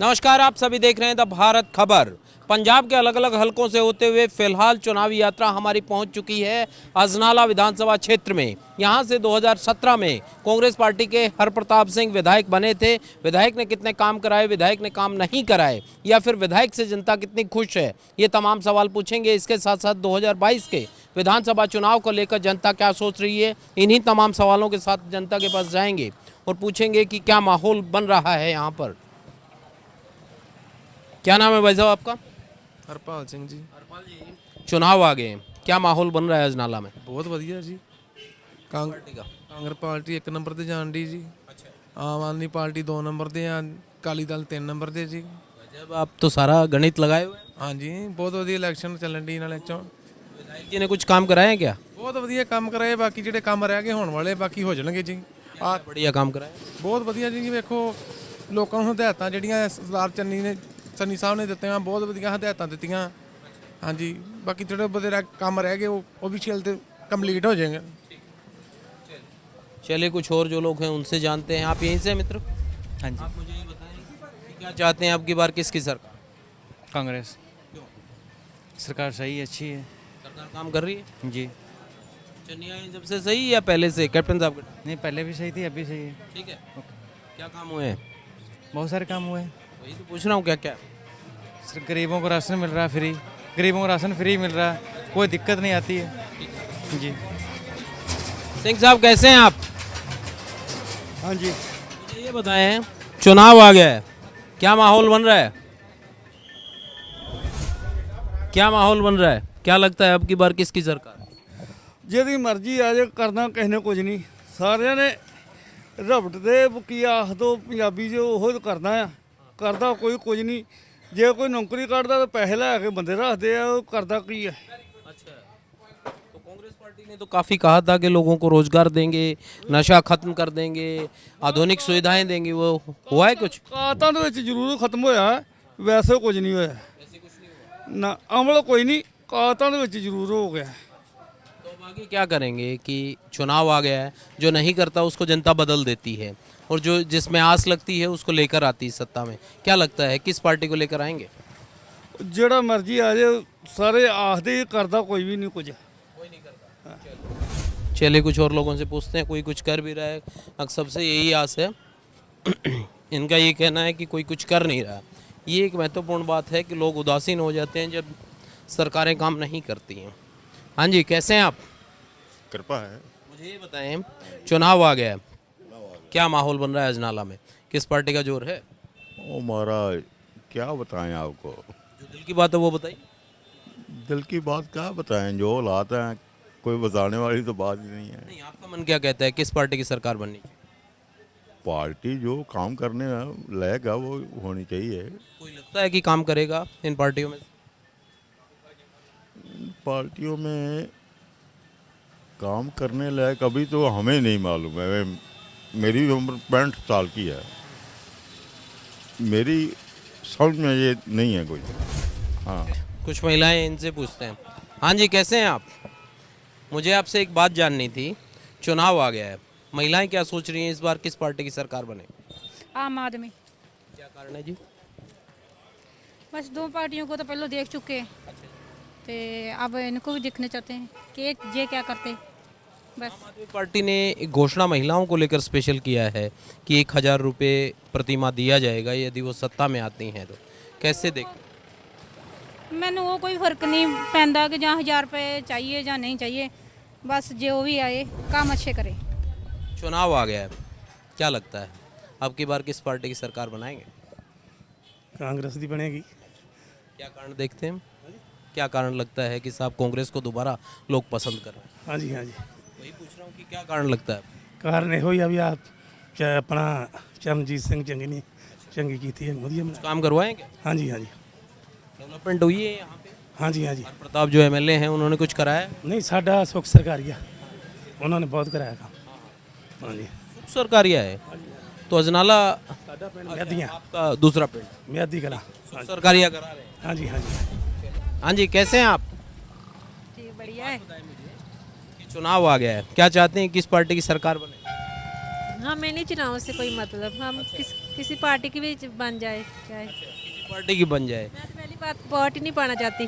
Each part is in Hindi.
नमस्कार, आप सभी देख रहे हैं द भारत खबर। पंजाब के अलग अलग हलकों से होते हुए फिलहाल चुनावी यात्रा हमारी पहुंच चुकी है अजनाला विधानसभा क्षेत्र में। यहां से 2017 में कांग्रेस पार्टी के हरप्रताप सिंह विधायक बने थे। विधायक ने कितने काम कराए, विधायक ने काम नहीं कराए, या फिर विधायक से जनता कितनी खुश है, ये तमाम सवाल पूछेंगे। इसके साथ साथ 2022 के विधानसभा चुनाव को लेकर जनता क्या सोच रही है, इन्हीं तमाम सवालों के साथ जनता के पास जाएंगे और पूछेंगे कि क्या माहौल बन रहा है यहाँ पर। क्या नाम है भाई साहब आपका? हरपाल सिंह जी। हरपाल जी, चुनाव आ गए हैं, क्या माहौल बन रहा है अजनाला में? बहुत वधिया जी। कांग्रेस पार्टी 1 नंबर ਤੇ ਜਾਣ ਦੀ ਜੀ। आम आदमी पार्टी 2 नंबर ਤੇ ਆ, ਅਕਾਲੀ ਦਲ 3 ਨੰਬਰ ਤੇ ਜੀ। जब आप तो सारा गणित लगाए हुए हैं। हाँ जी, बहुत ਵਧੀਆ ਇਲੈਕਸ਼ਨ ਚੱਲਣ ਦੀ ਨਾਲੇ ਚੋਂ। विधायक जी ने कुछ काम कराए हैं क्या? ਬਹੁਤ ਵਧੀਆ ਕੰਮ ਕਰਾਏ, ਬਾਕੀ ਜਿਹੜੇ ਕੰਮ ਰਹਿ ਗਏ ਹੋਣ ਵਾਲੇ ਬਾਕੀ ਹੋ ਜਾਣਗੇ ਜੀ। ਆ बढ़िया काम कराए। ਬਹੁਤ ਵਧੀਆ ਜੀ। ਵੇਖੋ ਲੋਕਾਂ ਨੂੰ ਹਦਾਇਤਾਂ ਜਿਹੜੀਆਂ ਸਰਦਾਰ ਚੰਨੀ ਸਾਹਿਬ ਨੇ ਦਿੱਤੀਆਂ, ਬਹੁਤ ਵਧੀਆ ਹਦਾਇਤਾਂ ਦਿੱਤੀਆਂ। ਹਾਂਜੀ, ਬਾਕੀ ਜਿਹੜੇ ਬਥੇਰਾ ਕੰਮ ਰਹਿ ਗਏ ਉਹ ਵੀ ਛੇਲ ਤੇ ਕੰਪਲੀਟ ਹੋ ਜਾਏਗਾ। चलिए, कुछ और जो लोग हैं उनसे जानते हैं। आप यहीं से हैं मित्र? हाँ जी। आप मुझे ये बताएं कि क्या चाहते हैं, अब की बार किसकी सरकार? कांग्रेस सरकार सही है, अच्छी है सरकार काम कर रही है जी। चन्नी आई जब से सही या पहले से कैप्टन साहब के? नहीं, पहले भी सही थी, अभी सही है। ठीक है, क्या काम हुए हैं? बहुत सारे काम हुए हैं। वही तो पूछ रहा हूँ, क्या क्या? सिर्फ गरीबों को राशन मिल रहा है फ्री, गरीबों को राशन फ्री मिल रहा है, कोई दिक्कत नहीं आती है जी। सिंह साहब कैसे हैं आप? हाँ जी। मुझे ये बताएं, चुनाव आ गया है, क्या माहौल बन रहा है? क्या माहौल बन रहा है, क्या लगता है अब की बार किसकी सरकार? ਜਿਹਦੀ ਮਰਜ਼ੀ ਆ ਜੇ, ਕਰਨਾ ਕਿਸੇ ਨੇ ਕੁਝ ਨਹੀਂ। ਸਾਰਿਆਂ ਨੇ ਰਬਟ ਦੇ ਕੀ ਆਖ ਦੋ ਪੰਜਾਬੀ ਜੋ ਉਹ ਕਰਨਾ ਆ, ਕਰਦਾ ਕੋਈ ਕੁਝ ਨਹੀਂ। ਜੇ ਕੋਈ ਨੌਕਰੀ ਕੱਢਦਾ ਤਾਂ ਪੈਸੇ ਲੈ ਕੇ ਬੰਦੇ ਰੱਖਦੇ ਆ, ਉਹ ਕਰਦਾ ਕੀ ਹੈ। अच्छा, तो कांग्रेस पार्टी ने तो काफ़ी कहा था कि लोगों को रोजगार देंगे, नशा खत्म कर देंगे, आधुनिक सुविधाएं देंगे, वो हुआ है कुछ? ਕਾਤਾਂ ਦੇ ਵਿੱਚ ਜ਼ਰੂਰ ਖਤਮ ਹੋਇਆ, ਵੈਸੇ ਕੁਝ ਨਹੀਂ ਹੋਇਆ ਨਾ। ਅਮਲ ਕੋਈ ਨਹੀਂ, ਕਾਤਾਂ ਦੇ ਵਿੱਚ ਜ਼ਰੂਰ ਹੋ ਗਿਆ। तो अब आगे क्या करेंगे कि चुनाव आ गया है, जो नहीं करता उसको जनता बदल देती है, और जो जिसमें आस लगती है उसको लेकर आती है सत्ता में। क्या लगता है किस पार्टी को लेकर आएंगे? ਜਿਹੜਾ ਮਰਜ਼ੀ ਆ ਜੇ, ਸਾਰੇ ਆਖਦੇ ਹੀ, ਕਰਦਾ ਕੋਈ ਵੀ ਨਹੀਂ ਕੁਝ। चलिए, कुछ और लोगों से पूछते हैं, कोई कुछ कर भी रहा है। अब सबसे यही आस है इनका ये कहना है कि कोई कुछ कर नहीं रहा। ये एक महत्वपूर्ण बात है कि लोग उदासीन हो जाते हैं जब सरकारें काम नहीं करती हैं। हाँ जी, कैसे हैं आप? कृपा है। मुझे ये बताएं, चुनाव आ गया है, क्या माहौल बन रहा है अजनाला में, किस पार्टी का जोर है? ओ महाराज, क्या बताएं आपको, जो दिल की बात है वो बताइए। दिल की बात क्या बताएं, जो हालात हैं कोई बताने वाली तो बात ही नहीं है। नहीं, आपका मन क्या कहता है, किस पार्टी की सरकार बननी चाहिए? पार्टी जो काम करने लायक है वो होनी चाहिए। कोई लगता है कि काम करेगा इन पार्टियों में? पार्टियों में काम करने लायक अभी तो हमें नहीं मालूम है। मेरी उम्र 65 साल की है, मेरी समझ में ये नहीं है कोई। हाँ, कुछ महिलाएं, इनसे पूछते हैं। हाँ जी, कैसे हैं आप? मुझे आपसे एक बात जाननी थी, चुनाव आ गया है, महिलाएं क्या सोच रही हैं इस बार किस पार्टी की सरकार बने? आम आदमी। क्या कारण है जी? बस 2 पार्टियों को तो पहले देख चुके हैं, तो अब इनको भी देखना चाहते हैं कि ये क्या करते। बस आम आदमी पार्टी ने एक घोषणा महिलाओं को लेकर स्पेशल किया है कि 1000 रुपये प्रतिमाह दिया जाएगा यदि वो सत्ता में आती हैं तो, कैसे देख? मैंने वो कोई फर्क नहीं पैंदा कि जहाँ 1000 रुपये चाहिए या नहीं चाहिए, बस जो भी आए काम अच्छे करे। चुनाव आ गया है, क्या लगता है अब की बार किस पार्टी की सरकार बनाएंगे? ਕਾਂਗਰਸ ਦੀ ਬਣੇਗੀ। क्या कारण देखते हैं, क्या कारण लगता है कि साहब कांग्रेस को दोबारा लोग पसंद कर रहे हैं? हाँ जी, हाँ जी। वही पूछ रहा हूँ कि क्या कारण लगता है? ਕਾਰਨ ਇਹੋ ਹੀ ਆ ਵੀ ਆ ਚਾਹੇ ਆਪਣਾ ਚਰਨਜੀਤ ਸਿੰਘ ਚੰਗੀ ਨੇ ਚੰਗੀ ਕੀਤੀ ਹੈ, ਵਧੀਆ ਬਣਾ। काम करवाएं क्या? हाँ जी, हाँ जी। डेवलपमेंट हुई है यहाँ पे? हाँ जी, हाँ जी। प्रताप जो एमएलए हैं उन्होंने कुछ कराया? नहीं, साडा सुख सरकारी आ, उन्होंने बहुत कराया काम। हाँ जी। सरकारिया है तो अजनाला साडा पिंड मैदियाँ, आपका दूसरा पिंड मैदी कला। सरकारिया करा रहे हैं। हाँ जी, हाँ जी। हाँ जी, कैसे हैं आप? जी बढ़िया है। कि चुनाव आ गया है, क्या चाहते हैं किस पार्टी की सरकार बने? हमें नहीं चुनाव से कोई मतलब, हम किसी पार्टी की भी बन जाए चाहे। किसी पार्टी की बन जाए। मैं तो पहली बात वोट ही नहीं पाना चाहती,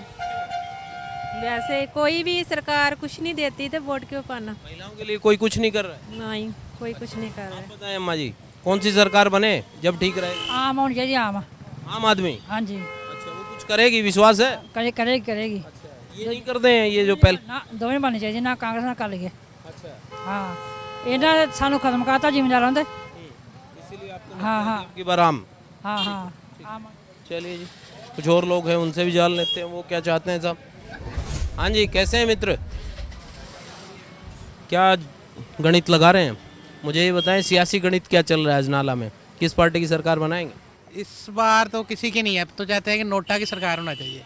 वैसे कोई भी सरकार कुछ नहीं देती तो वोट क्यों पाना। महिलाओं के लिए कोई कुछ नहीं कर रहा है। नहीं, कोई कुछ नहीं कर रहा है। आप बताएं अम्मा जी, कौन सी सरकार बने जब ठीक रहे? आम होनी चाहिए, आम। आम आदमी। हाँ जी, अच्छा, वो कुछ करेगी, विश्वास है? करेगी करेगी। ये नहीं करते हैं ये जो पहले। ना दोवें बननी चाहिए, ना कांग्रेस ना अकाली के। अच्छा, हाँ, ਇਹਨਾਂ ਸਾਨੂੰ ਖਤਮ ਕਰਤਾ ਜ਼ਿਮੀਂਦਾਰਾਂ ਦੇ। इसीलिए आपको हाँ हाँ की बार आम। हाँ हाँ आम। चलिए जी, कुछ और लोग हैं उनसे भी जान लेते हैं वो क्या चाहते हैं साहब। हाँ जी, कैसे हैं मित्र? क्या गणित लगा रहे हैं? मुझे ये बताएं, सियासी गणित क्या चल रहा है अजनाला में? किस पार्टी की सरकार बनाएंगे? इस बार तो किसी की नहीं है, तो चाहते हैं कि नोटा की सरकार होना चाहिए।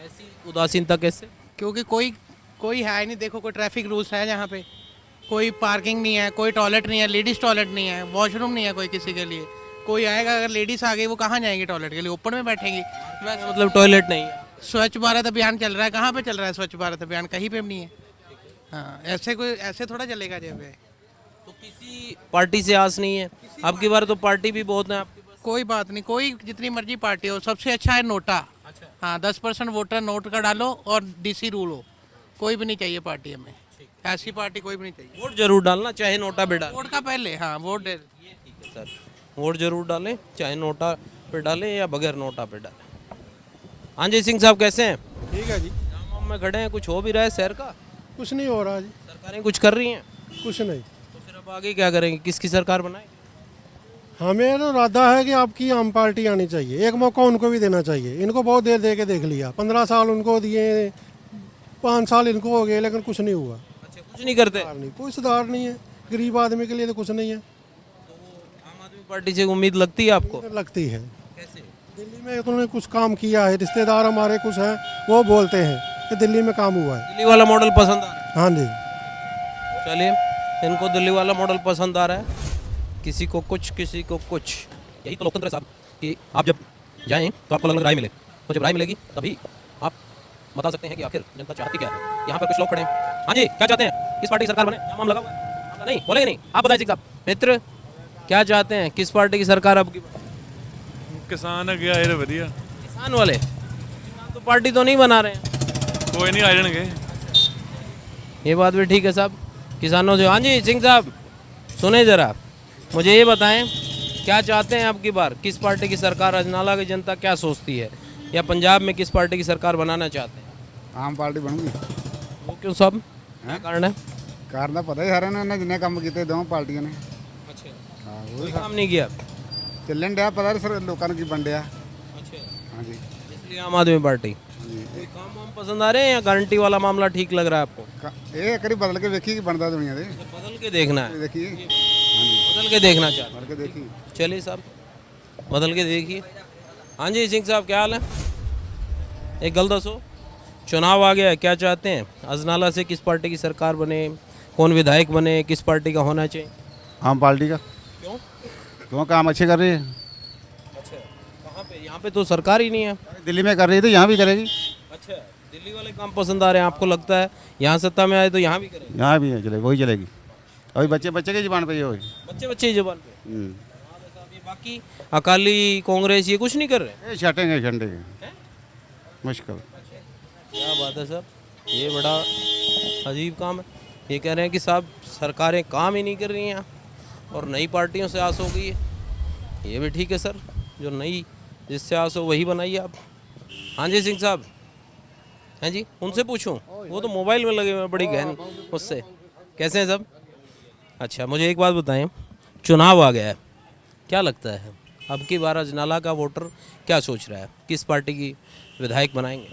ऐसी उदासीनता कैसे? क्योंकि कोई है ही नहीं। देखो, कोई ट्रैफिक रूल्स है यहाँ पे, कोई पार्किंग नहीं है, कोई टॉयलेट नहीं है, लेडीज़ टॉयलेट नहीं है, वॉशरूम नहीं है कोई किसी के लिए। कोई आएगा, अगर लेडीज़ आ गई वो कहाँ जाएंगी टॉयलेट के लिए? ओपन में बैठेंगी। वैसे मतलब टॉयलेट नहीं है। स्वच्छ भारत अभियान चल रहा है, कहाँ पे चल रहा है स्वच्छ भारत अभियान? कहीं पे भी नहीं है। हाँ, ऐसे थोड़ा चलेगा जब। तो किसी पार्टी से आस नहीं है? अब की बार तो पार्टी भी बहुत है आपके पास। कोई बात नहीं, कोई जितनी मर्जी पार्टी हो, सबसे अच्छा है नोटा। हाँ, 10% वोटर नोट का डालो और डीसी रूल हो। कोई भी नहीं चाहिए पार्टी हमें, ऐसी पार्टी कोई भी नहीं चाहिए। वोट जरूर डालना, चाहे नोटा पे डालें। वोट का पहले, हाँ वोट दे। ठीक है सर, वोट जरूर डालें, चाहे नोटा पे डालें या बगैर नोटा पे डालें। हाँ जी, सिंह साहब कैसे हैं? ठीक है जी। जाम में खड़े हैं, कुछ हो भी रहा है शहर का? कुछ नहीं हो रहा जी, सरकारें कुछ कर रही हैं? कुछ नहीं। तो फिर अब आगे क्या करेंगे? किसकी सरकार बनाएंगे? हमें तो इरादा है कि आपकी आम पार्टी आनी चाहिए। एक मौका उनको भी देना चाहिए। इनको बहुत देर दे के देख लिया, 15 साल उनको दिए, 5 साल इनको हो गए, लेकिन कुछ नहीं हुआ। अच्छा, कुछ नहीं करते? सुधार नहीं, कोई सुधार नहीं है। गरीब आदमी के लिए तो कुछ नहीं है। आम आदमी पार्टी से उम्मीद लगती है आपको? लगती है। कैसे? दिल्ली में उन्होंने कुछ काम किया है, रिश्तेदार हमारे कुछ हैं, वो बोलते हैं कि दिल्ली में काम हुआ है। दिल्ली वाला मॉडल पसंद आ रहा है? हाँ जी। चलिए, इनको दिल्ली वाला मॉडल पसंद आ रहा है। किसी को कुछ, किसी को कुछ। यही तो लोकतंत्र है साहब, कि आप जब जाएं तो आपको अलग अलग राय मिले, तो जब राय मिलेगी तभी आप बता सकते हैं कि आखिर जनता चाहती क्या है। यहाँ पर कुछ लोग खड़े हैं। हाँ जी, क्या चाहते हैं? किस पार्टी की सरकार बने? नाम लगा हुआ है? नहीं बोलेंगे नहीं, आप बताइए साहब। मित्र, क्या चाहते हैं? किस पार्टी की सरकार अब की? किसान अगे आए रहे वधिया। किसान वाले? किसान तो पार्टी तो नहीं बना रहे हैं। कोई नहीं आ जाएंगे। ये बात भी ठीक है साहब, किसानों से। हाँ जी, सिंह साहब सुने ज़रा, मुझे ये बताएं, क्या चाहते हैं अब की बार? किस पार्टी की सरकार? अजनाला की जनता क्या सोचती है? या पंजाब में किस पार्टी की सरकार बनाना चाहते हैं? आम पार्टी बनूगी। वो क्यों साहब, क्या कारण है? कारण तो पता ही सारे ने जिन्हें काम किए दोनों पार्टियों ने। अच्छा, हाँ, कोई काम नहीं किया? ਚੱਲਣ ਡਿਆ ਪਤਾ ਸਰ ਲੋਕਾਂ ਨੂੰ ਕੀ ਵੰਡਿਆ। अच्छा, हाँ जी। इसलिए आम आदमी पार्टी। कोई काम वाम पसंद आ रहे हैं या गारंटी वाला मामला ठीक लग रहा है आपको? ਇਹ ਕਰੀ ਬਦਲ ਕੇ ਵੇਖੀ ਕੀ ਬਣਦਾ ਦੁਨੀਆ ਦੇ। बदल के देखना है, ਦੇਖੀ। हाँ जी, बदल के देखना चाहते बदल के देखी। हैं। चलिए साहब, बदल के देखिए। हाँ जी सिंह साहब, क्या हाल है? एक गल दसो, चुनाव आ गया है, क्या चाहते हैं? अजनाला से किस पार्टी की सरकार बने, कौन विधायक बने, किस पार्टी का होना चाहिए? आम पार्टी का। क्यों? क्यों काम अच्छे कर रही है। अच्छा, कहाँ पे? यहाँ पे तो सरकार ही नहीं है। दिल्ली में कर रही है तो यहाँ भी करेगी। अच्छा, दिल्ली वाले काम पसंद आ रहे हैं आपको? लगता है यहाँ सत्ता में आए तो यहाँ भी करेंगे? यहाँ भी है, चलेगी, वही चलेगी। अभी बच्चे बच्चे की जुबान पे ये हो। बच्चे बच्चे की जुबान पे। ये बाकी अकाली कांग्रेस ये कुछ नहीं कर रहे? छटेंगे झंडे मुश्किल। क्या बात है साहब, ये बड़ा अजीब काम है। ये कह रहे हैं कि साहब सरकारें काम ही नहीं कर रही हैं और नई पार्टियों से आस हो गई है। ये भी ठीक है सर, जो नई जिससे आस हो वही बनाइए आप। हाँ जी सिंह साहब, हैं जी, उनसे पूछूं? वो तो मोबाइल में लगे हुए हैं बड़ी गहन उससे। कैसे हैं सब? अच्छा, मुझे एक बात बताएं, चुनाव आ गया है, क्या लगता है अब की बार अजनाला का वोटर क्या सोच रहा है? किस पार्टी की विधायक बनाएंगे?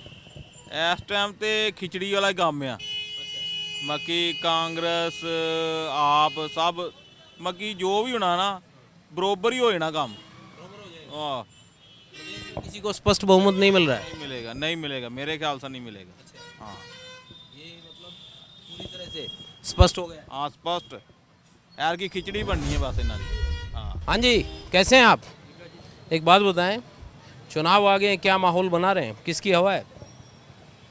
इस टाइम ते खिचड़ी वाला काम आ। बाकी कांग्रेस आप सब बाकी जो भी होना ना बरोबर ही हो जाना काम। हाँ, किसी को स्पष्ट बहुमत नहीं मिल रहा है? नहीं मिलेगा, नहीं मिलेगा, मेरे ख्याल से नहीं मिलेगा। हाँ, ये मतलब पूरी तरह से स्पष्ट हो गया। हाँ स्पष्ट यार की खिचड़ी बननी है बस इन्हों की। हाँ हाँ जी, कैसे हैं आप? एक बात बताएं, चुनाव आ गए, क्या माहौल बना रहे हैं? किसकी हवा है?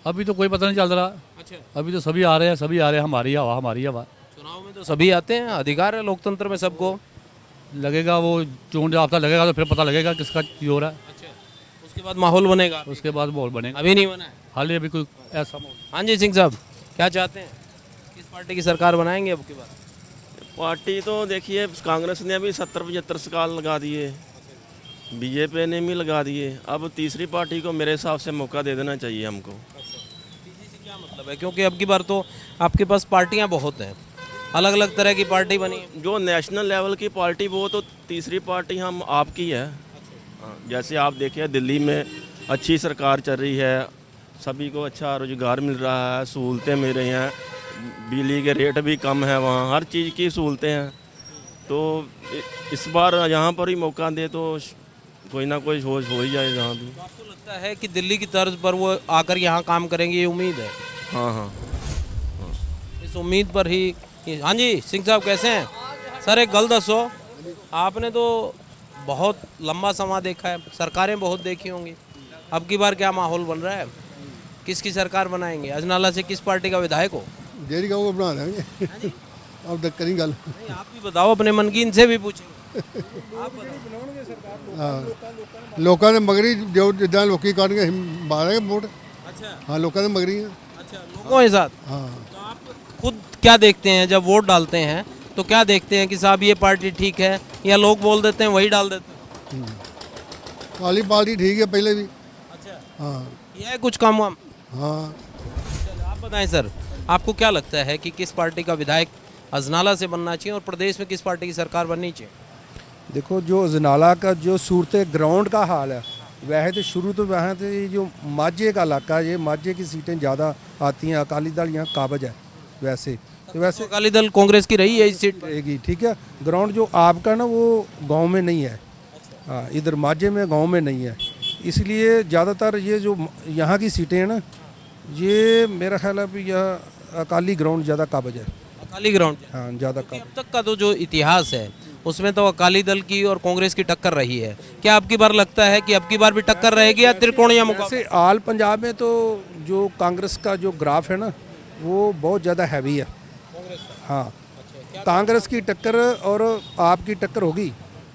अभी तो कोई पता नहीं चल रहा। अच्छा, अभी तो सभी आ रहे हैं, सभी आ रहे हैं, हमारी हवा हमारी हवा। चुनाव में तो सभी आते हैं, अधिकार है लोकतंत्र में सबको। लगेगा वो चोन जाब्ता लगेगा तो फिर पता लगेगा किसका जोर है। अच्छा, उसके बाद माहौल बनेगा। उसके बाद माहौल बनेगा। अभी नहीं बना है। हाल ही अभी कोई ऐसा माहौल। हाँ जी सिंह साहब, क्या चाहते हैं, किस पार्टी की सरकार बनाएंगे अब की बार? पार्टी तो देखिए कांग्रेस ने अभी 70-75 साल लगा दिए, बीजेपी ने भी लगा दिए, अब तीसरी पार्टी को मेरे हिसाब से मौका दे देना चाहिए हमको। क्या मतलब है, क्योंकि अब की बार तो आपके पास पार्टियां बहुत हैं, अलग अलग तरह की पार्टी बनी है। जो नेशनल लेवल की पार्टी वो तो तीसरी पार्टी हम आपकी है। हाँ, जैसे आप देखिए दिल्ली में अच्छी सरकार चल रही है, सभी को अच्छा रोजगार मिल रहा है, सहूलतें मिल रही हैं, बिजली के रेट भी कम है, वहाँ हर चीज़ की सहूलतें हैं। तो इस बार यहाँ पर ही मौका दे तो कोई ना कोई हो ही जाए जहाँ भी। तो आपको लगता है कि दिल्ली की तर्ज पर वो आकर यहाँ काम करेंगे, ये उम्मीद है? हाँ हाँ, इस उम्मीद पर ही। हाँ जी सिंह साहब, कैसे हैं? सर एक गल दसो, आपने तो बहुत लंबा समय देखा है, सरकारें बहुत देखी होंगी, अब की बार क्या माहौल बन रहा है, किसकी सरकार बनाएंगे? अजनाला से किस पार्टी का विधायक हो? जेडी को बना देंगे। अब तक करी गल। नहीं, आप भी बताओ, अपने मन की इनसे भी पूछेंगे। ਲੋਕਾਂ ਦੇ ਮਗਰੀ ਜੋ ਜਿੱਦਾਂ ਲੋਕੀ ਕਰਨਗੇ ਮਾਰਾਂਗੇ ਵੋਟ। अच्छा हाँ लोगों के मगरी हैं। अच्छा, लोगों के साथ। हाँ तो आप खुद क्या देखते हैं जब वोट डालते हैं, तो क्या देखते हैं कि साहब ये पार्टी ठीक है, या लोग बोल देते हैं वही डाल देते हैं? काली पार्टी ठीक है पहले भी। अच्छा, हाँ ये है कुछ काम वाम? हाँ चलो, आप बताएं सर, आपको क्या लगता है कि किस पार्टी का विधायक अजनाला से बनना चाहिए और प्रदेश में किस पार्टी की सरकार बननी चाहिए? देखो जो अजनाला का जो सूरत ग्राउंड का हाल है, वैसे तो शुरू तो वहाँ तो ये जो माझे का इलाका है, ये माझे की सीटें ज़्यादा आती हैं, अकाली दल यहाँ काबज है वैसे तो वैसे अकाली दल कांग्रेस की रही है इस सीट पर। रहेगी। ठीक है, ग्राउंड जो आपका ना वो गांव में नहीं है। हाँ, इधर माझे में गांव में नहीं है, इसलिए ज़्यादातर ये जो यहाँ की सीटें हैं ना, ये मेरा ख्याल है कि यह अकाली ग्राउंड ज़्यादा काबज है। अकाली ग्राउंड? हाँ ज़्यादा अब काबज। तक का तो जो इतिहास है उसमें तो अकाली दल की और कांग्रेस की टक्कर रही है, क्या अब की बार लगता है कि अब की बार भी टक्कर रहेगी या त्रिकोणीय मुकाबला? वैसे आल पंजाब में तो जो कांग्रेस का जो ग्राफ है ना वो बहुत ज़्यादा हैवी है। हाँ, कांग्रेस की टक्कर और आपकी टक्कर होगी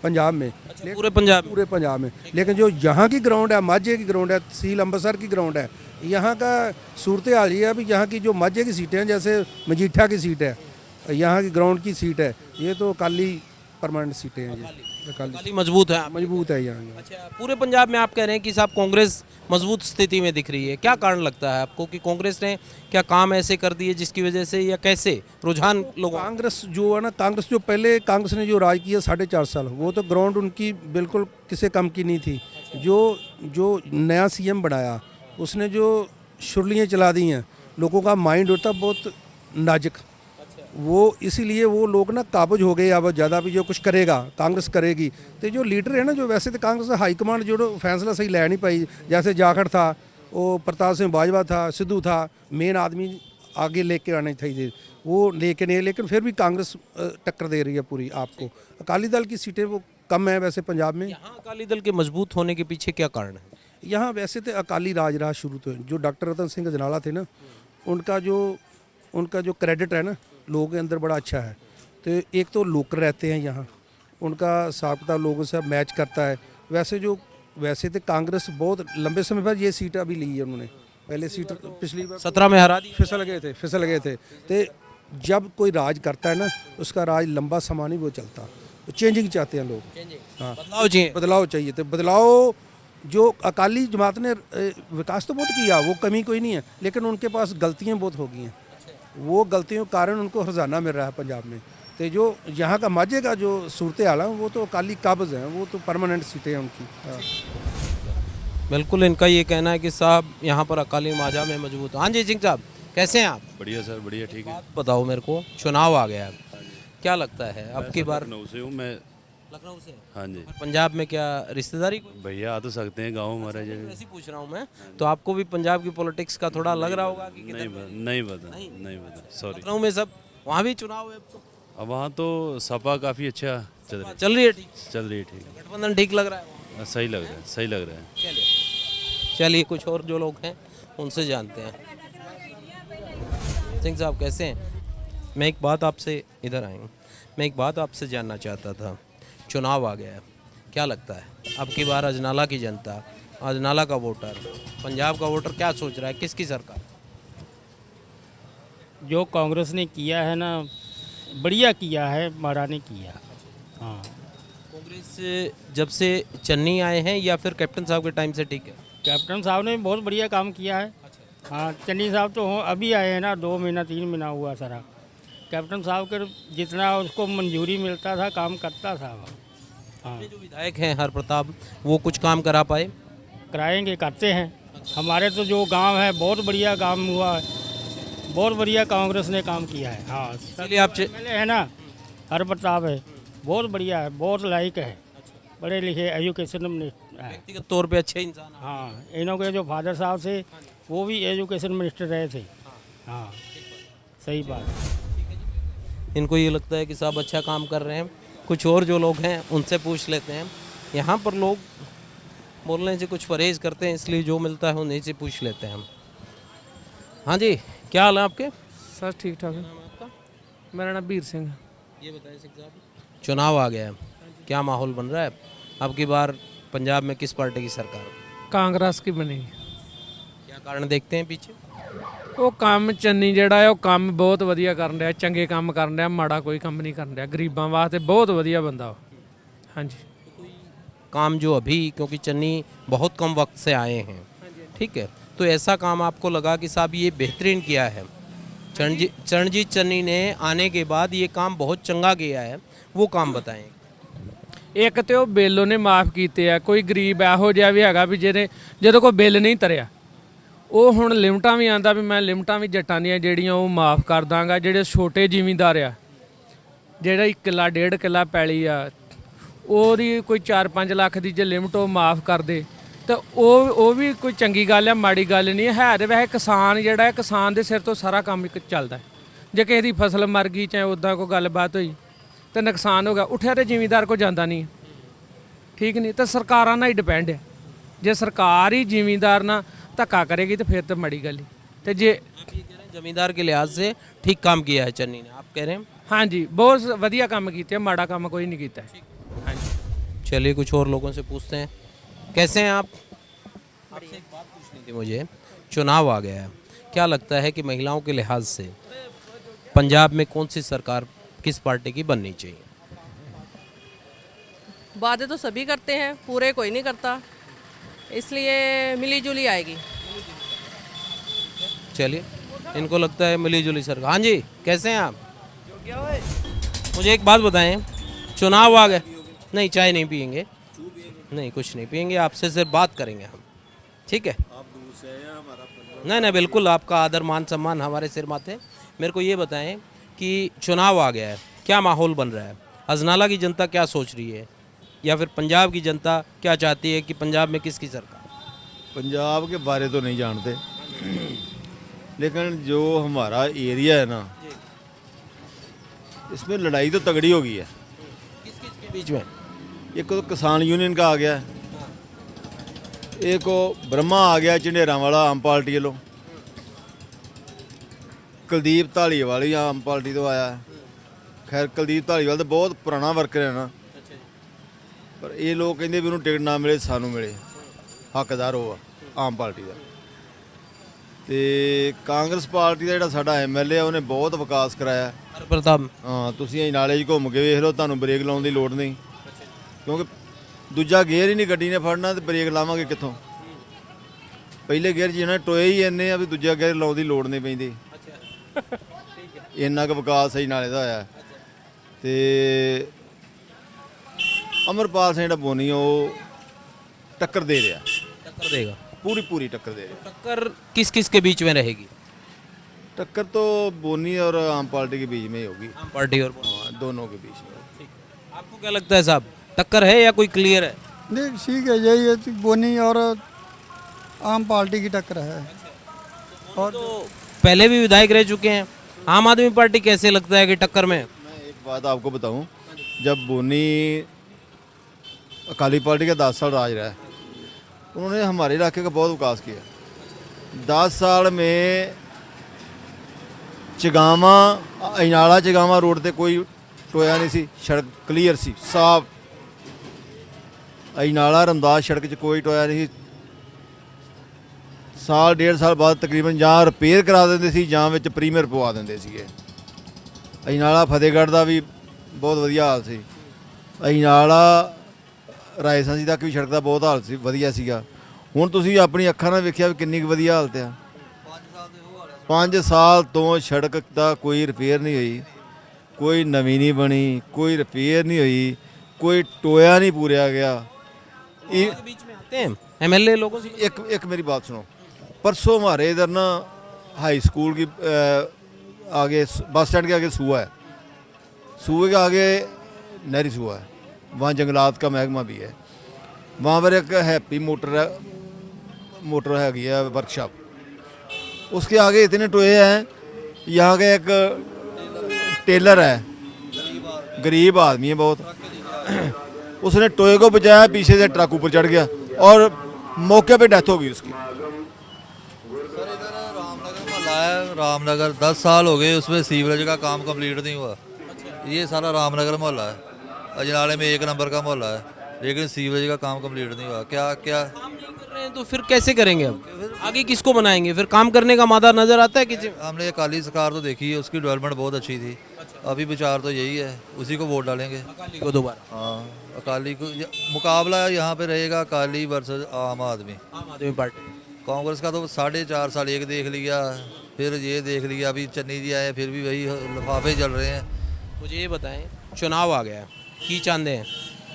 पंजाब में। पूरे पंजाब में। लेकिन जो यहाँ की ग्राउंड है, माझे की ग्राउंड है, तहसील अम्बरसर की ग्राउंड है, यहाँ का सूरत हाल ये है, अभी यहाँ की जो माझे की सीटें हैं, जैसे मजीठा की सीट है, यहाँ की ग्राउंड की सीट है, ये तो अकाली परमानेंट सीटें हैं। ये अकाली मजबूत है। मजबूत है यहाँ। अच्छा, पूरे पंजाब में आप कह रहे हैं कि साहब कांग्रेस मजबूत स्थिति में दिख रही है, क्या कारण लगता है आपको कि कांग्रेस ने क्या काम ऐसे कर दिए जिसकी वजह से, या कैसे रुझान लोगों? कांग्रेस जो है ना, कांग्रेस जो पहले कांग्रेस ने जो राज किया 4.5 साल, वो तो ग्राउंड उनकी बिल्कुल किसी कम की नहीं थी। जो नया सीएम बनाया उसने जो शुरलियाँ चला दी हैं, लोगों का माइंड होता बहुत नाजुक, वो इसीलिए वो लोग ना काबज हो गए। अब ज़्यादा भी जो कुछ करेगा कांग्रेस करेगी, तो जो लीडर है ना, जो वैसे तो कांग्रेस हाईकमांड जो फैसला सही लै नहीं पाई, जैसे जाखड़ था, वो प्रताप सिंह बाजवा था, सिद्धू था, मेन आदमी आगे लेके आने चाहिए, वो लेके नहीं, लेकिन फिर भी कांग्रेस टक्कर दे रही है पूरी आपको। अकाली दल की सीटें वो कम है वैसे पंजाब में। यहाँ अकाली दल के मजबूत होने के पीछे क्या कारण है? यहाँ वैसे तो अकाली राज रहा शुरू तो, जो डॉक्टर रतन सिंह अजनाला थे ना, उनका जो क्रेडिट है ना लोगों के अंदर बड़ा अच्छा है। तो एक तो लोकल रहते हैं यहाँ, उनका हिसाब किताब लोगों से मैच करता है। वैसे तो कांग्रेस बहुत लंबे समय बाद ये सीट अभी ली है उन्होंने, पहले सीट पिछली बार 17 में हरा दी, फिसल गए थे। तो जब कोई राज करता है ना, उसका राज लंबा समय नहीं वो चलता, चेंजिंग चाहते हैं लोग। हाँ, बदलाव चाहिए। तो बदलाव जो अकाली जमात ने विकास तो बहुत किया, वो कमी कोई नहीं है, लेकिन उनके पास गलतियाँ बहुत हो गई हैं, वो गलतियों के कारण उनको हरजाना मिल रहा है पंजाब में। तो जो यहाँ का माझे का जो सूरत हाल है, वो तो अकाली काबज हैं, वो तो परमानेंट सीटें हैं उनकी। हाँ। बिल्कुल, इनका ये कहना है कि साहब यहाँ पर अकाली माझा में मजबूत। हाँ जी सिंह साहब, कैसे हैं आप? बढ़िया सर, बढ़िया, ठीक है। बताओ मेरे को, चुनाव आ गया है, क्या लगता है अब की बार? लखनऊ से हूँ मैं। लखनऊ से? हाँ जी। पंजाब में क्या रिश्तेदारी? भैया आ तो सकते हैं, गाँव हमारा जगह। ऐसे पूछ रहा हूँ मैं, तो आपको भी पंजाब की पॉलिटिक्स का थोड़ा लग रहा होगा कि नहीं पता, सॉरी। लखनऊ में सब, वहाँ भी चुनाव है अब वहाँ तो सपा काफ़ी अच्छा चल रही है, ठीक चल रही है, ठीक गठबंधन ठीक लग रहा है? सही लग रहा है। चलिए कुछ और जो लोग हैं उनसे जानते हैं। सिंह साहब कैसे हैं? मैं एक बात आपसे इधर आएंगे, मैं एक बात आपसे जानना चाहता था। चुनाव आ गया है, क्या लगता है अब की बार अजनाला की जनता, अजनाला का वोटर, पंजाब का वोटर क्या सोच रहा है, किसकी सरकार? जो कांग्रेस ने किया है ना, बढ़िया किया है, माड़ा नहीं किया। हाँ, कांग्रेस जब से चन्नी आए हैं या फिर कैप्टन साहब के टाइम से ठीक है? कैप्टन साहब ने बहुत बढ़िया काम किया है। हाँ, चन्नी साहब तो अभी आए हैं ना, 2 महीना 3 महीना हुआ सारा। कैप्टन साहब के जितना उसको मंजूरी मिलता था काम करता था वो। हाँ, जो विधायक हैं हर प्रताप, वो कुछ काम करा पाए? कराएंगे, करते हैं। हमारे तो जो गांव है बहुत बढ़िया काम हुआ है, बहुत बढ़िया कांग्रेस ने काम किया है। हाँ, इसलिए आप MLA है ना, हर प्रताप है, बहुत बढ़िया है, बहुत लायक है, पढ़े लिखे, एजुकेशन मिनिस्टर है, व्यक्तिगत तौर पे अच्छे इंसान हैं। हाँ, इन्हों के जो फादर साहब थे वो भी एजुकेशन मिनिस्टर रहे थे। हाँ, सही बात। इनको ये लगता है कि साहब अच्छा काम कर रहे हैं। कुछ और जो लोग हैं उनसे पूछ लेते हैं। यहाँ पर लोग बोलने से कुछ परहेज करते हैं, इसलिए जो मिलता है उन्हीं से पूछ लेते हैं हम। हाँ जी, क्या हाल है आपके? सर ठीक ठाक है। मेरा नाम वीर सिंह है। ये बताइए साहब, चुनाव आ गया है, क्या माहौल बन रहा है अब की बार पंजाब में, किस पार्टी की सरकार? कांग्रेस की बनेगी। क्या कारण देखते हैं पीछे? ਉਹ ਕੰਮ ਚੰਨੀ ਜਿਹੜਾ ਹੈ ਉਹ ਕੰਮ ਬਹੁਤ ਵਧੀਆ ਕਰਨ ਰਿਹਾ, ਚੰਗੇ ਕੰਮ ਕਰਨ ਰਿਹਾ, ਮਾੜਾ ਕੋਈ ਕੰਮ ਨਹੀਂ ਕਰਨ ਰਿਹਾ, ਗਰੀਬਾਂ ਵਾਸਤੇ ਬਹੁਤ ਵਧੀਆ ਬੰਦਾ ਉਹ। ਹਾਂਜੀ, काम जो अभी, क्योंकि चन्नी बहुत कम वक्त से आए हैं, ठीक है, तो ऐसा काम आपको लगा कि साहब ये बेहतरीन किया है, चरणजीत चन्नी ने आने के बाद ये काम बहुत चंगा किया है, वो काम बताएं। ਇੱਕ ਤੇ ਉਹ ਬਿੱਲ ਉਹਨੇ ਮਾਫ ਕੀਤੇ ਆ। ਕੋਈ ਗਰੀਬ ਇਹੋ ਜਿਹਾ ਵੀ ਹੈਗਾ ਵੀ ਜਿਹਨੇ ਜਦੋਂ ਕੋਈ ਬਿੱਲ ਨਹੀਂ ਤਰਿਆ, ਉਹ ਹੁਣ ਲਿਮਟਾਂ ਵੀ ਆਂਦਾ ਵੀ ਮੈਂ ਲਿਮਟਾਂ ਵੀ ਜੱਟਾਂ ਦੀਆਂ ਜਿਹੜੀਆਂ ਉਹ ਮਾਫ ਕਰ ਦਾਂਗਾ। ਜਿਹੜੇ ਛੋਟੇ ਜ਼ਿਮੀਂਦਾਰ ਆ, ਜਿਹੜਾ 1 ਕਿੱਲਾ 1.5 ਕਿੱਲਾ ਪੈਲੀ ਆ, ਉਹਦੀ ਕੋਈ 4-5 ਲੱਖ ਦੀ ਜੇ ਲਿਮਟ ਉਹ ਮਾਫ ਕਰ ਦੇ ਤਾਂ ਉਹ ਵੀ ਕੋਈ ਚੰਗੀ ਗੱਲ ਆ, ਮਾੜੀ ਗੱਲ ਨਹੀਂ ਹੈ। ਤੇ ਵੈਸੇ ਕਿਸਾਨ ਜਿਹੜਾ ਹੈ, ਕਿਸਾਨ ਦੇ ਸਿਰ ਤੋਂ ਸਾਰਾ ਕੰਮ ਇੱਕ ਚੱਲਦਾ। ਜੇ ਕਿਸੇ ਦੀ ਫਸਲ ਮਰ ਗਈ, ਚਾਹੇ ਉੱਦਾਂ ਕੋਈ ਗੱਲਬਾਤ ਹੋਈ ਤਾਂ ਨੁਕਸਾਨ ਹੋ ਗਿਆ, ਉੱਠਿਆ ਤੇ ਜ਼ਿਮੀਂਦਾਰ ਕੋ ਜਾਂਦਾ ਨਹੀਂ, ਠੀਕ ਨਹੀਂ। ਤਾਂ ਸਰਕਾਰਾਂ ਨਾਲ ਹੀ ਡਿਪੈਂਡ ਹੈ। ਜੇ ਸਰਕਾਰ ਹੀ ਜ਼ਿਮੀਂਦਾਰ ਨਾਲ ਧੱਕਾ करेगी तो फिर तो माड़ी गल ही। तो जे जमींदार के लिहाज से ठीक काम किया है चन्नी ने, आप कह रहे हैं? हाँ जी, बहुत वधिया काम किया, माड़ा काम कोई नहीं किया। हाँ जी, चलिए कुछ और लोगों से पूछते हैं। कैसे हैं आप? आपसे एक बात पूछनी थी मुझे। चुनाव आ गया है, क्या लगता है कि महिलाओं के लिहाज से पंजाब में कौन सी सरकार, किस पार्टी की बननी चाहिए? वादे तो सभी करते हैं, पूरे कोई नहीं करता, इसलिए मिली जुली आएगी। चलिए, इनको लगता है मिली जुली सरकार। हाँ जी, कैसे हैं आप? मुझे एक बात बताएं, चुनाव आ गए, नहीं चाय नहीं पियेंगे, नहीं कुछ नहीं पियेंगे, आपसे सिर्फ बात करेंगे हम, ठीक है? नहीं नहीं, बिल्कुल, आपका आदर मान सम्मान हमारे सिर माथे। मेरे को ये बताएं कि चुनाव आ गया है, क्या माहौल बन रहा है, अजनाला की जनता क्या सोच रही है, या फिर पंजाब की जनता क्या चाहती है कि पंजाब में किसकी सरकार? पंजाब के बारे तो नहीं जानते, लेकिन जो हमारा एरिया है ना, इसमें लड़ाई तो तगड़ी हो गई है। किस किस के बीच में? एक तो किसान यूनियन का आ गया, एक वो ब्रह्मा आ गया झंडेरा वाला आम पार्टी वालों, कुलदीप धालीवाल भी आम पार्टी तो आया है। खैर कुलदीप धालीवाल तो बहुत पुराना वर्कर है ना, पर ये लोग कहते भी उन्होंने टिकट ना मिले सानू मिले, हकदार हो आम पार्टी का। तो कांग्रेस पार्टी का जिहड़ा साडा MLA है उन्हें बहुत विकास कराया। हर प्रताप, हाँ, तुसीं नाले 'च घूम के वेख लो, तुहानूं ब्रेक लाउण दी लोड़ नहीं, क्योंकि दूजा गेयर ही नहीं गड्डी ने फड़ना, तो ब्रेक लावांगे कित्थों? पहले गेयर 'च जिन्हें टोए ही इन्ने आ भी दूजा गेयर लाउण दी लोड़ नहीं पैंदी। इन्ना क विकास सही नाले दा होया। ते अमरपाल सिंह बोनी वो टक्कर दे रहा, टक्कर देगा, पूरी टक्कर दे रहा। टक्कर किस किस के बीच में रहेगी? टक्कर तो बोनी और आम पार्टी के बीच में ही होगी, आम पार्टी और दोनों के बीच में। आपको क्या लगता है साहब, टक्कर है या कोई क्लियर है? नहीं ठीक है, यही है, बोनी और आम पार्टी की टक्कर है। और तो पहले भी विधायक रह चुके हैं, आम आदमी पार्टी कैसे लगता है कि टक्कर में? मैं एक बात आपको बताऊं, जब बोनी अकाली पार्टी का 10 साल राज रहा है, उन्होंने हमारे इलाके का बहुत विकास किया। 10 साल में ਚਗਾਵਾਂ ਅਜਨਾਲਾ ਚਗਾਵਾਂ ਰੋਡ ਤੇ ਕੋਈ ਟੋਇਆ ਨਹੀਂ ਸੀ, ਸੜਕ ਕਲੀਅਰ ਸੀ, ਸਾਫ। ਅਜਨਾਲਾ ਰਮਦਾਸ ਸੜਕ 'ਚ ਕੋਈ ਟੋਇਆ ਨਹੀਂ ਸੀ। ਸਾਲ ਡੇਢ ਸਾਲ ਬਾਅਦ ਤਕਰੀਬਨ ਜਾਂ ਰਿਪੇਅਰ ਕਰਾ ਦਿੰਦੇ ਸੀ ਜਾਂ ਵਿੱਚ ਪ੍ਰੀਮੀਅਰ ਪਵਾ ਦਿੰਦੇ ਸੀਗੇ। ਅਜਨਾਲਾ ਫਤਿਹਗੜ੍ਹ ਦਾ ਵੀ ਬਹੁਤ ਵਧੀਆ ਹਾਲ ਸੀ। ਅਜਨਾਲਾ ਰਾਏਸਾਂਸੀ ਤੱਕ ਵੀ ਸੜਕ ਦਾ ਬਹੁਤ ਹਾਲ ਸੀ, ਵਧੀਆ ਸੀਗਾ। ਹੁਣ ਤੁਸੀਂ ਆਪਣੀ ਅੱਖਾਂ ਨਾਲ ਵੇਖਿਆ ਵੀ ਕਿੰਨੀ ਕੁ ਵਧੀਆ ਹਾਲਤ ਆ। 5 ਸਾਲ ਤੋਂ ਸੜਕ ਦਾ ਕੋਈ ਰਿਪੇਅਰ ਨਹੀਂ ਹੋਈ, ਕੋਈ ਨਵੀਂ ਨਹੀਂ ਬਣੀ, ਕੋਈ ਰਿਪੇਅਰ ਨਹੀਂ ਹੋਈ, ਕੋਈ ਟੋਇਆ नहीं पूरा गया। बीच में आते हैं एमएलए लोगों से। एक मेरी बात सुनो, परसों हमारे इधर ना हाई स्कूल की आगे बस स्टैंड के आगे सूआ है, सूए के आगे नहरी सूआ है, वहाँ जंगलात का महकमा भी है। वहाँ पर एक हैप्पी मोटर हैगी है वर्कशॉप, उसके आगे इतने टोए हैं। यहाँ का एक टेलर है, गरीब आदमी है बहुत, उसने टोए को बचाया, पीछे से ट्रक ऊपर चढ़ गया और मौके पे डेथ हो गई उसकी। रामनगर 10 साल हो गए, उसमें सीवरेज का काम कंप्लीट नहीं हुआ। ये सारा रामनगर मोहल्ला है, अजनाले में 1 नंबर का मोहल्ला है, लेकिन सीवरेज का काम कंप्लीट नहीं हुआ। क्या क्या कर रहे हैं तो फिर कैसे करेंगे? अब आगे किसको बनाएंगे? फिर काम करने का मादा नजर आता है किसी? हमने अकाली सरकार तो देखी है, उसकी डेवलपमेंट बहुत अच्छी थी। अभी विचार तो यही है, उसी को वोट डालेंगे, अकाली को दोबारा। हाँ, अकाली को मुकाबला यहाँ पे रहेगा अकाली वर्सेस आम आदमी पार्टी। कांग्रेस का तो 4.5 साल एक देख लिया, फिर ये देख लिया, अभी चन्नी जी आए फिर भी वही लिफाफे चल रहे हैं। मुझे ये बताएं, चुनाव आ गया, की चाहते हैं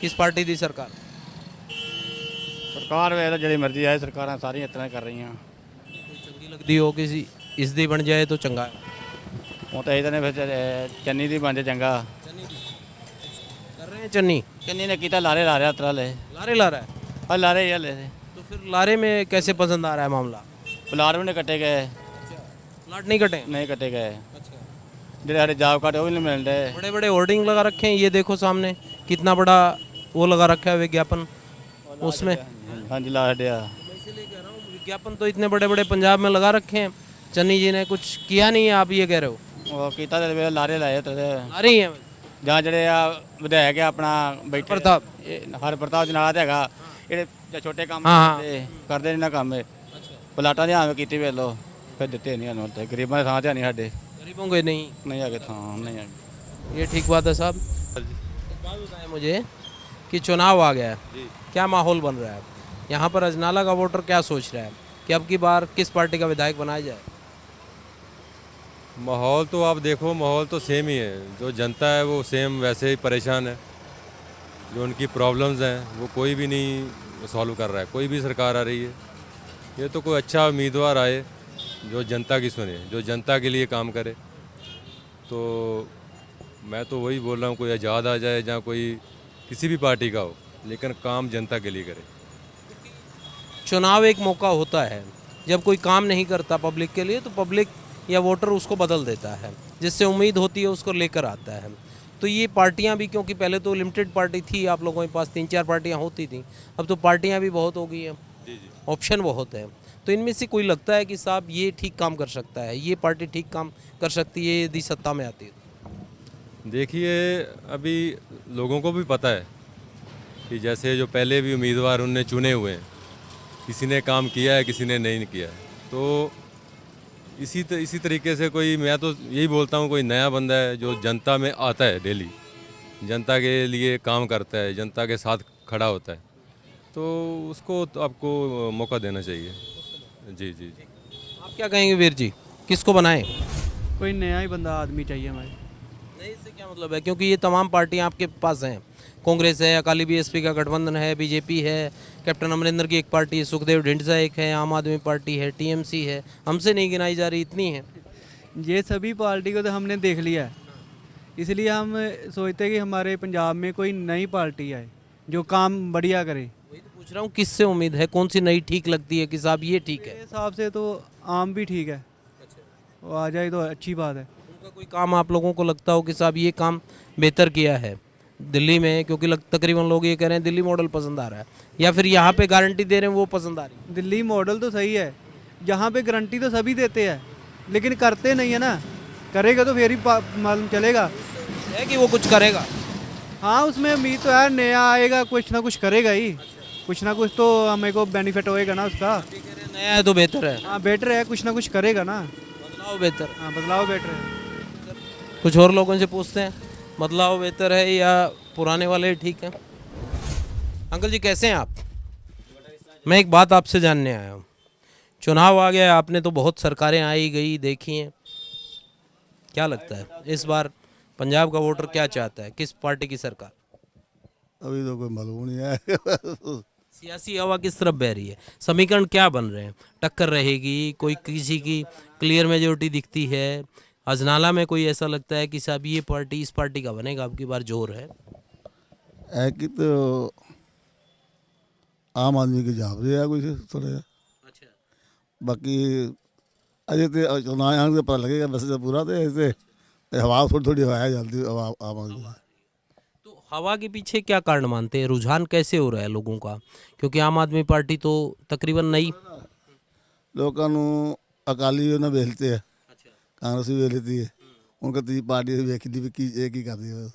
किस पार्टी दी सरकार? सरकार वे जी मर्जी आए, सरकार सारी इतना कर रही हैं। चंगी लगती हो किसी इस दी बन जाए तो चंगा है। वो तो इतने फिर चन्नी दी बन जाए चंगा। कर रहे हैं चन्नी ने किया लारे ला रहा तरह ले लारे ला रहा है। और लारे ये ले तो फिर लारे में कैसे पसंद आ रहा है मामला? प्लाट भी नहीं कटे गए, प्लाट नहीं कटे? नहीं कटे गए। जो हमारे जॉब कार्ड वो भी नहीं मिल रहे। बड़े बड़े होर्डिंग लगा रखे हैं, ये देखो सामने कितना बड़ा वो लगा रखा है विज्ञापन उसमें। हाँ जी ला दिया। इसलिए कह रहा हूँ विज्ञापन तो इतने बड़े बड़े पंजाब में लगा रखे हैं, चन्नी जी ने कुछ किया नहीं है, आप ये कह रहे हो? वो किता दे लारे लाए तो लारे ही हैं जहाँ जड़े विधायक है अपना बैठे प्रताप, हर प्रताप जनाब हैगा, ये छोटे काम हाँ। करते नहीं ना काम। प्लाटा ध्यान की वे लो, फिर दिते नहीं हमें, गरीबों के थां नहीं साढ़े, गरीबों के नहीं आगे थां नहीं आगे। ये ठीक बात है साहब। एक बात बताएं मुझे कि चुनाव आ गया है, क्या माहौल बन रहा है यहाँ पर? अजनाला का वोटर क्या सोच रहा है कि अब की बार किस पार्टी का विधायक बनाया जाए? माहौल तो आप देखो, माहौल तो सेम ही है। जो जनता है वो सेम वैसे ही परेशान है, जो उनकी प्रॉब्लम्स हैं वो कोई भी नहीं सॉल्व कर रहा है। कोई भी सरकार आ रही है, ये तो कोई अच्छा उम्मीदवार आए जो जनता की सुने, जो जनता के लिए काम करे। तो मैं तो वही बोल रहा हूँ, कोई आज़ाद आ जाए जहाँ कोई किसी भी पार्टी का हो, लेकिन काम जनता के लिए करे। चुनाव एक मौका होता है, जब कोई काम नहीं करता पब्लिक के लिए तो पब्लिक या वोटर उसको बदल देता है, जिससे उम्मीद होती है उसको लेकर आता है। तो ये पार्टियां भी, क्योंकि पहले तो लिमिटेड पार्टी थी आप लोगों के पास, 3-4 पार्टियां होती थी, अब तो पार्टियां भी बहुत हो गई हैं, ऑप्शन बहुत है। तो इनमें से कोई लगता है कि साहब ये ठीक काम कर सकता है, ये पार्टी ठीक काम कर सकती है यदि सत्ता में आती है? देखिए, अभी लोगों को भी पता है कि जैसे जो पहले भी उम्मीदवार उनने चुने हुए हैं, किसी ने काम किया है, किसी ने नहीं किया है। तो इसी तरीके से कोई, मैं तो यही बोलता हूँ, कोई नया बंदा है जो जनता में आता है, डेली जनता के लिए काम करता है, जनता के साथ खड़ा होता है, तो उसको तो आपको मौका देना चाहिए। जी जी जी। आप क्या कहेंगे वीर जी, किसको बनाएं? कोई नया ही बंदा आदमी चाहिए हमें। नहीं, इससे क्या मतलब है? क्योंकि ये तमाम पार्टियां आपके पास हैं, कांग्रेस है, अकाली बीएसपी का गठबंधन है, बीजेपी है, कैप्टन अमरिंदर की एक पार्टी है, सुखदेव ढिंडसा एक है, आम आदमी पार्टी है, टीएमसी है, हमसे नहीं गिनाई जा रही, इतनी है। ये सभी पार्टी को तो हमने देख लिया है, इसलिए हम सोचते हैं कि हमारे पंजाब में कोई नई पार्टी आए जो काम बढ़िया करे। वही तो पूछ रहा हूँ, किससे उम्मीद है, कौन सी नई ठीक लगती है कि साहब ये ठीक है? मेरे हिसाब से तो आम भी ठीक है, वो आ जाए तो अच्छी बात है। उनका कोई काम आप लोगों को लगता हो कि साहब ये काम बेहतर किया है दिल्ली में? क्योंकि तकरीबन लोग ये कह रहे हैं दिल्ली मॉडल पसंद आ रहा है, या फिर यहाँ पे गारंटी दे रहे हैं वो पसंद आ रही है? दिल्ली मॉडल तो सही है, जहाँ पे गारंटी तो सभी देते हैं लेकिन करते नहीं है ना। करेगा तो फिर ही मालूम चलेगा है कि वो कुछ करेगा। हाँ उसमें उम्मीद तो है, नया आएगा कुछ ना कुछ करेगा ही, कुछ ना कुछ तो हमें को बेनिफिट होएगा ना उसका। नया है तो बेहतर है। हाँ बेटर है, कुछ ना कुछ करेगा ना। बदलाव बेहतर। हाँ बदलाव बेटर है। कुछ और लोगों से पूछते हैं, बदलाव बेहतर है या पुराने वाले ठीक है। अंकल जी कैसे हैं आप? मैं एक बात आपसे जानने आया हूँ। चुनाव आ गया, आपने तो बहुत सरकारें आई गई देखी हैं, क्या लगता है इस बार पंजाब का वोटर क्या चाहता है, किस पार्टी की सरकार? अभी तो कोई मालूम नहीं है। सियासी हवा किस तरफ बह रही है, समीकरण क्या बन रहे हैं, टक्कर रहेगी, कोई किसी की क्लियर मेजोरिटी दिखती है? अजनाला में कोई ऐसा लगता है कि साहब ये पार्टी इस पार्टी का बनेगा, अब की बार जोर है कि तो आम आदमी की जाप रही है कुछ थोड़ा। अच्छा। बाकी अजय तो चुनाव आने से पता लगेगा, वैसे तो पूरा तो ऐसे हवा थोड़ी थोड़ी हवा चलती आम आदमी। तो हवा के पीछे क्या कारण मानते हैं, रुझान कैसे हो रहा है लोगों का? क्योंकि आम आदमी पार्टी तो तकरीबन नई लोगों को अकाली ना बेचते है, कांग्रेस भी बेच लेती है, उनका तीसरी पार्टी एक ही कर दी है बस।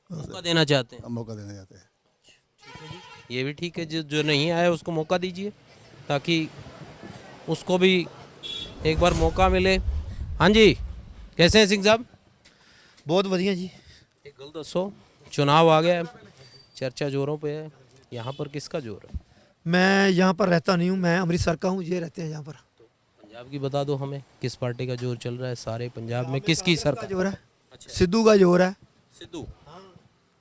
मौका देना चाहते हैं। मौका देना चाहते हैं। ये भी ठीक है, जो नहीं आया उसको मौका दीजिए ताकि उसको भी एक बार मौका मिले। हाँ जी कैसे हैं सिंह साहब? बहुत बढ़िया जी। एक गल दसो, चुनाव आ गया है, चर्चा जोरों पे है, यहाँ पर किसका जोर है? मैं यहाँ पर रहता नहीं हूँ, मैं अमृतसर का हूँ, ये रहते हैं यहाँ पर। पंजाब की बता दो हमें, किस पार्टी का जोर चल रहा है सारे पंजाब में, किसकी सरकार जोर है? सिद्धू का जोर है। सिद्धू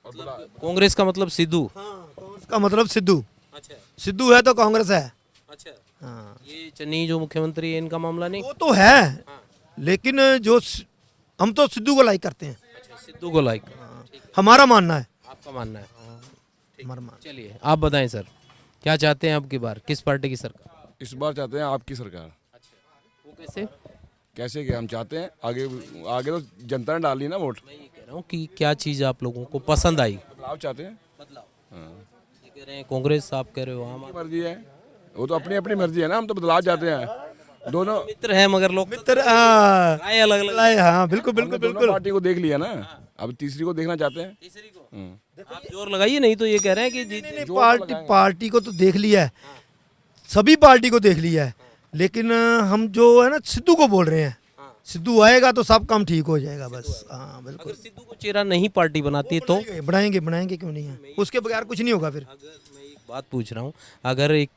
मतलब कांग्रेस का मतलब सिद्धू? का मतलब सिद्धू। अच्छा। सिद्धू है तो कांग्रेस है। अच्छा। हाँ। ये चन्नी जो मुख्यमंत्री है इनका मामला नहीं? वो तो है, लेकिन जो हम तो सिद्धू को लाइक करते हैं। अच्छा, सिद्धू को लाइक हमारा मानना है। आपका मानना है? चलिए आप बताएं सर, क्या चाहते हैं अब की बार, किस पार्टी की सरकार? इस बार चाहते हैं आपकी सरकार। वो कैसे? कैसे क्या हम चाहते हैं, आगे आगे तो जनता ने डाली ना वोट। मैं ये कह रहा हूँ कि क्या चीज़ आप लोगों को पसंद आई? बदलाव चाहते हैं। बदलाव। हाँ। ये कह रहे हैं कांग्रेस, आप कह रहे हो आम आदमी। मर्जी है, वो तो अपनी अपनी मर्जी है ना, हम तो बदलाव चाहते हैं। दोनों मित्र है मगर लोग मित्र राय अलग अलग। हाँ बिल्कुल बिल्कुल बिल्कुल। पार्टी को देख लिया ना, अब तीसरी को देखना चाहते हैं। तीसरी को आप जोर लगाइए, नहीं तो ये कह रहे हैं कि पार्टी को तो देख लिया है, सभी पार्टी को देख लिया है, लेकिन हम जो है ना सिद्धू को बोल रहे हैं, सिद्धू आएगा तो सब काम ठीक हो जाएगा बस। हाँ बिल्कुल। अगर सिद्धू को चेहरा नहीं पार्टी बनाती तो बनाएंगे, बनाएंगे क्यों नहीं है, उसके बगैर कुछ नहीं होगा। फिर मैं एक बात पूछ रहा हूँ, अगर एक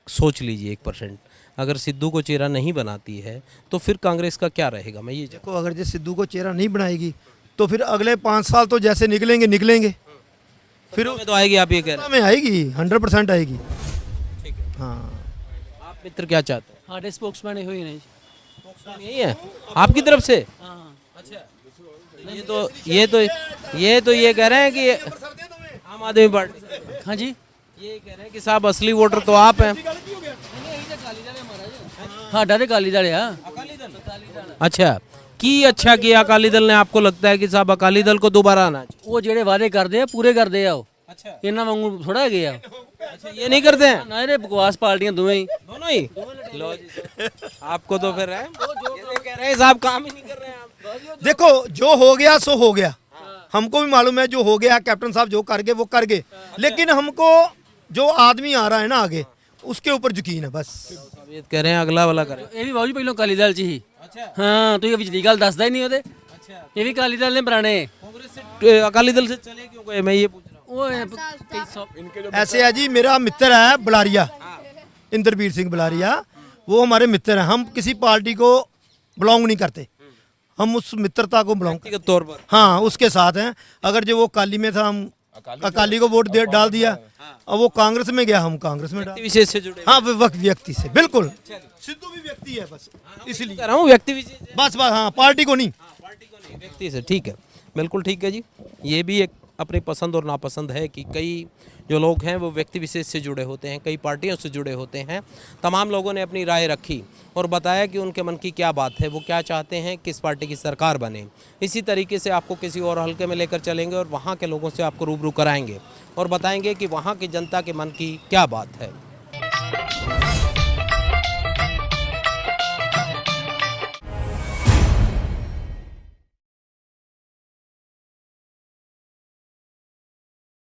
सोच लीजिए 1%, अगर सिद्धू को चेहरा नहीं बनाती है तो फिर कांग्रेस का क्या रहेगा? मैं ये देखो, अगर जो सिद्धू को चेहरा नहीं बनाएगी तो फिर अगले 5 साल तो जैसे निकलेंगे फिर तो आएगी, आप ये कह रहे हैं? में आएगी, 100% आएगी। ठीक है। हाँ आप मित्र क्या चाहते हैं? हमारे स्पोक्समैन हुई नहीं, यही है आपकी तरफ से? अच्छा। ये कह रहे हैं कि आम आदमी पार्टी। हाँ जी, ये कह रहे हैं कि साहब असली वोटर तो आप हैं। हाँ डाले अकाली दल है। अच्छा, की अच्छा किया अकाली दल ने? आपको लगता है कि साहब अकाली दल को दोबारा आना चाहिए? वो जेड़े वादे करते हैं पूरे करते हैं। अच्छा। इन्ना वांगू थोड़ा है गया। अच्छा, ये नहीं करते हैं? ना, बकवास पार्टियां दोनों ही। दोनों ही? लो जी, आपको तो फिर है, ये कह रहे हैं साहब काम ही नहीं कर रहे हैं आप। देखो, जो हो गया सो हो गया, हमको भी मालूम है जो हो गया, कैप्टन साहब जो कर गए वो कर गए, लेकिन हमको जो आदमी आ रहा है ना आगे, उसके ऊपर यकीन है बस। ये कह रहे हैं अगला वाला करें। ये भी बाबू पहले अकाली दल च ही। हाँ, तो ये पिछली गल दसदा ही नहीं होते। ये भी अकाली दल ने पुराने। अकाली दल से चले क्यों गए, मैं ये पूछ रहा हूँ। ऐसे है जी, मेरा मित्र है बुलारिया, इंद्रवीर सिंह बुलारिया, वो हमारे मित्र हैं। हम किसी पार्टी को बिलोंग नहीं करते, हम उस मित्रता को बिलोंग व्यक्तिगत तौर पर, हाँ उसके साथ हैं। अगर जो वो अकाली में था, हम अकाली को वोट डाल दिया, अब वो कांग्रेस में गया, हम कांग्रेस में डाल। विशेष से जुड़े? हाँ व्यक्ति से, बिल्कुल। सिद्धू भी व्यक्ति है बस, इसलिए कह रहा हूँ व्यक्ति विशेष बस। हाँ, पार्टी को नहीं, व्यक्ति से। ठीक है, बिल्कुल ठीक है जी। ये भी एक अपनी पसंद और नापसंद है कि कई जो लोग हैं वो व्यक्ति विशेष से जुड़े होते हैं, कई पार्टियों से जुड़े होते हैं। तमाम लोगों ने अपनी राय रखी और बताया कि उनके मन की क्या बात है, वो क्या चाहते हैं, किस पार्टी की सरकार बने। इसी तरीके से आपको किसी और हल्के में लेकर चलेंगे और वहाँ के लोगों से आपको रूबरू कराएंगे और बताएंगे कि वहाँ की जनता के मन की क्या बात है।